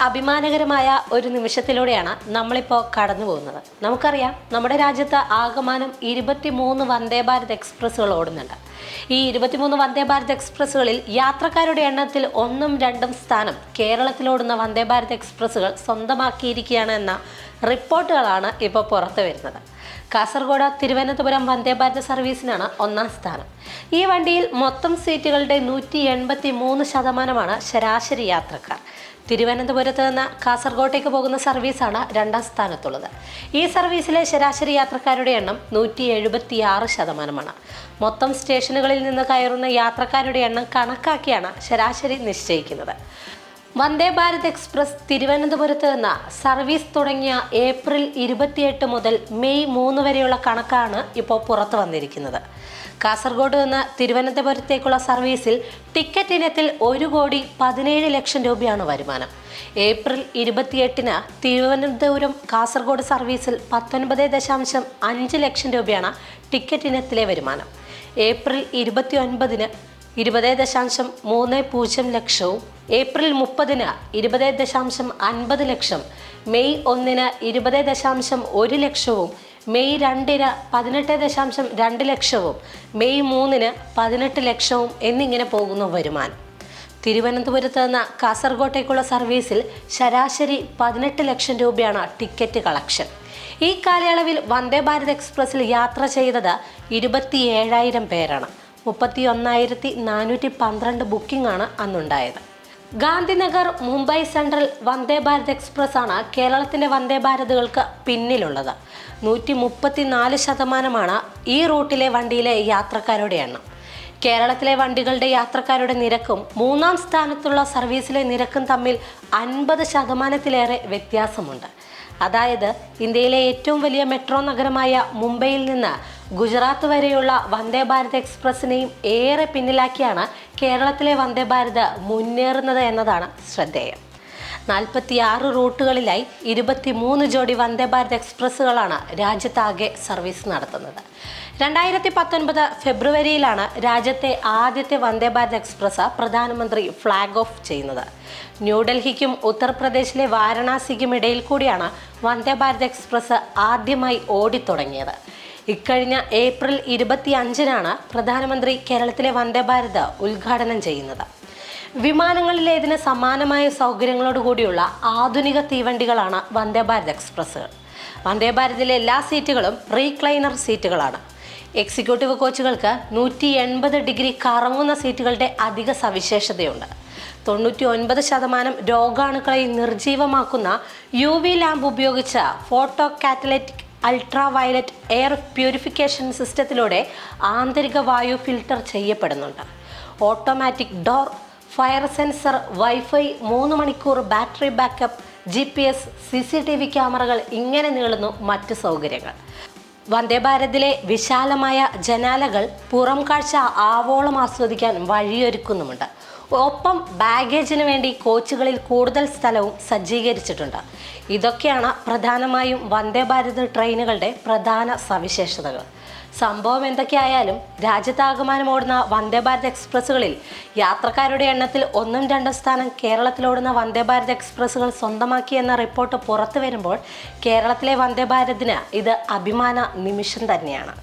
അഭിമാനകരമായ ഒരു നിമിഷത്തിലൂടെയാണ് നമ്മളിപ്പോൾ കടന്നു പോകുന്നത്. നമുക്കറിയാം, നമ്മുടെ രാജ്യത്ത് ആകമാനം 23 വന്ദേ ഭാരത് എക്സ്പ്രസ്സുകൾ ഓടുന്നുണ്ട്. ഈ 23 വന്ദേ ഭാരത് എക്സ്പ്രസ്സുകളിൽ യാത്രക്കാരുടെ എണ്ണത്തിൽ 1ഉം 2ഉം സ്ഥാനം കേരളത്തിലോടുന്ന വന്ദേ ഭാരത് എക്സ്പ്രസ്സുകൾ സ്വന്തമാക്കിയിരിക്കുകയാണ് എന്ന റിപ്പോർട്ടുകളാണ് ഇപ്പോൾ പുറത്തു വരുന്നത്. കാസർഗോഡ് തിരുവനന്തപുരം വന്ദേ ഭാരത് സർവീസിനാണ് 1ാം സ്ഥാനം. ഈ വണ്ടിയിൽ മൊത്തം സീറ്റുകളുടെ 183% ശരാശരി യാത്രക്കാർ. തിരുവനന്തപുരത്ത് നിന്ന് കാസർഗോട്ടേക്ക് പോകുന്ന സർവീസാണ് 2ാം സ്ഥാനത്തുള്ളത്. ഈ സർവീസിലെ ശരാശരി യാത്രക്കാരുടെ എണ്ണം 176%. മൊത്തം സ്റ്റേഷനുകളിൽ നിന്ന് കയറുന്ന യാത്രക്കാരുടെ എണ്ണം കണക്കാക്കിയാണ് ശരാശരി നിശ്ചയിക്കുന്നത്. വന്ദേ ഭാരത് എക്സ്പ്രസ് തിരുവനന്തപുരത്ത് നിന്ന് സർവീസ് തുടങ്ങിയ ഏപ്രിൽ 28 മുതൽ മെയ് 3 വരെയുള്ള കണക്കാണ് ഇപ്പോൾ പുറത്തു വന്നിരിക്കുന്നത്. കാസർഗോഡ് നിന്ന് തിരുവനന്തപുരത്തേക്കുള്ള സർവീസിൽ ടിക്കറ്റ് ഇനത്തിൽ 1,17,00,000 രൂപയാണ് വരുമാനം. ഏപ്രിൽ 28-ന് തിരുവനന്തപുരം കാസർഗോഡ് സർവീസിൽ 19.5 ലക്ഷം രൂപയാണ് ടിക്കറ്റ് ഇനത്തിലെ വരുമാനം. ഏപ്രിൽ 29-ന് 20.30 ലക്ഷവും, ഏപ്രിൽ 30-ന് 20.50 ലക്ഷം, മെയ് 1-ന് 20.1 ലക്ഷവും, മെയ് 2-ന് 18.2 ലക്ഷവും, മെയ് 3-ന് 18 ലക്ഷവും എന്നിങ്ങനെ പോകുന്നു വരുമാനം. തിരുവനന്തപുരത്ത് നിന്ന് കാസർഗോട്ടേക്കുള്ള സർവീസിൽ ശരാശരി 18 ലക്ഷം രൂപയാണ് ടിക്കറ്റ് കളക്ഷൻ. ഈ കാലയളവിൽ വന്ദേ ഭാരത് എക്സ്പ്രസിൽ യാത്ര ചെയ്തത് 27,000 പേരാണ്. 31,412 ബുക്കിംഗ് ആണ് അന്നുണ്ടായത്. ഗാന്ധിനഗർ മുംബൈ സെൻട്രൽ വന്ദേ ഭാരത് എക്സ്പ്രസ് ആണ് കേരളത്തിൻ്റെ വന്ദേ ഭാരതുകൾക്ക് പിന്നിലുള്ളത്. 134% ഈ റൂട്ടിലെ വണ്ടിയിലെ യാത്രക്കാരുടെ എണ്ണം. കേരളത്തിലെ വണ്ടികളുടെ യാത്രക്കാരുടെ നിരക്കും 3ാം സ്ഥാനത്തുള്ള സർവീസിലെ നിരക്കും തമ്മിൽ 50%-ലേറെ വ്യത്യാസമുണ്ട്. അതായത്, ഇന്ത്യയിലെ ഏറ്റവും വലിയ മെട്രോ നഗരമായ മുംബൈയിൽ നിന്ന് ഗുജറാത്ത് വരെയുള്ള വന്ദേ ഭാരത് എക്സ്പ്രസിനെയും ഏറെ പിന്നിലാക്കിയാണ് കേരളത്തിലെ വന്ദേ ഭാരത് മുന്നേറുന്നത് എന്നതാണ് ശ്രദ്ധേയം. 46 റൂട്ടുകളിലായി 23 ജോഡി വന്ദേ ഭാരത് എക്സ്പ്രസ്സുകളാണ് രാജ്യത്താകെ സർവീസ് നടത്തുന്നത്. 2019 ഫെബ്രുവരിയിലാണ് രാജ്യത്തെ ആദ്യത്തെ വന്ദേ ഭാരത് എക്സ്പ്രസ് പ്രധാനമന്ത്രി ഫ്ലാഗ് ഓഫ് ചെയ്യുന്നത്. ന്യൂഡൽഹിക്കും ഉത്തർപ്രദേശിലെ വാരണാസിക്കും ഇടയിൽ കൂടിയാണ് വന്ദേ ഭാരത് എക്സ്പ്രസ് ആദ്യമായി ഓടിത്തുടങ്ങിയത്. ഇക്കഴിഞ്ഞ ഏപ്രിൽ 25-നാണ് പ്രധാനമന്ത്രി കേരളത്തിലെ വന്ദേ ഭാരത് ഉദ്ഘാടനം ചെയ്യുന്നത്. വിമാനങ്ങളിലേതിന് സമാനമായ സൗകര്യങ്ങളോടുകൂടിയുള്ള ആധുനിക തീവണ്ടികളാണ് വന്ദേ ഭാരത് എക്സ്പ്രസ്സുകൾ. വന്ദേ ഭാരതിലെ എല്ലാ സീറ്റുകളും റീക്ലൈനർ സീറ്റുകളാണ്. എക്സിക്യൂട്ടീവ് കോച്ചുകൾക്ക് 180 ഡിഗ്രി കറങ്ങുന്ന സീറ്റുകളുടെ അധിക സവിശേഷതയുണ്ട്. 99% രോഗാണുക്കളെ നിർജീവമാക്കുന്ന UV ലാമ്പ് ഉപയോഗിച്ച photo catalytic ultra violet air purification സിസ്റ്റത്തിലൂടെ ആന്തരിക വായു ഫിൽട്ടർ ചെയ്യപ്പെടുന്നുണ്ട്. Automatic door, fire sensor, wifi, 3 മണിക്കൂർ ബാറ്ററി ബാക്കപ്പ്, GPS, CCTV ക്യാമറകൾ, ഇങ്ങനെ നീളുന്നു മറ്റ് സൗകര്യങ്ങൾ. വന്ദേ ഭാരതിലെ വിശാലമായ ജനാലകൾ പുറം കാഴ്ച ആവോളം ആസ്വദിക്കാൻ വഴിയൊരുക്കുന്നുമുണ്ട്. ഒപ്പം ബാഗേജിന് വേണ്ടി കോച്ചുകളിൽ കൂടുതൽ സ്ഥലവും സജ്ജീകരിച്ചിട്ടുണ്ട്. ഇതൊക്കെയാണ് പ്രധാനമായും വന്ദേ ഭാരത് ട്രെയിനുകളുടെ പ്രധാന സവിശേഷതകൾ. സംഭവം എന്തൊക്കെയായാലും രാജ്യത്താകമാനം ഓടുന്ന വന്ദേ ഭാരത് എക്സ്പ്രസ്സുകളിൽ യാത്രക്കാരുടെ എണ്ണത്തിൽ 1ഉം 2ഉം സ്ഥാനം കേരളത്തിലോടുന്ന വന്ദേ ഭാരത് എക്സ്പ്രസ്സുകൾ സ്വന്തമാക്കിയെന്ന റിപ്പോർട്ട് പുറത്തു വരുമ്പോൾ കേരളത്തിലെ വന്ദേ ഭാരതിന് ഇത് അഭിമാന നിമിഷം തന്നെയാണ്.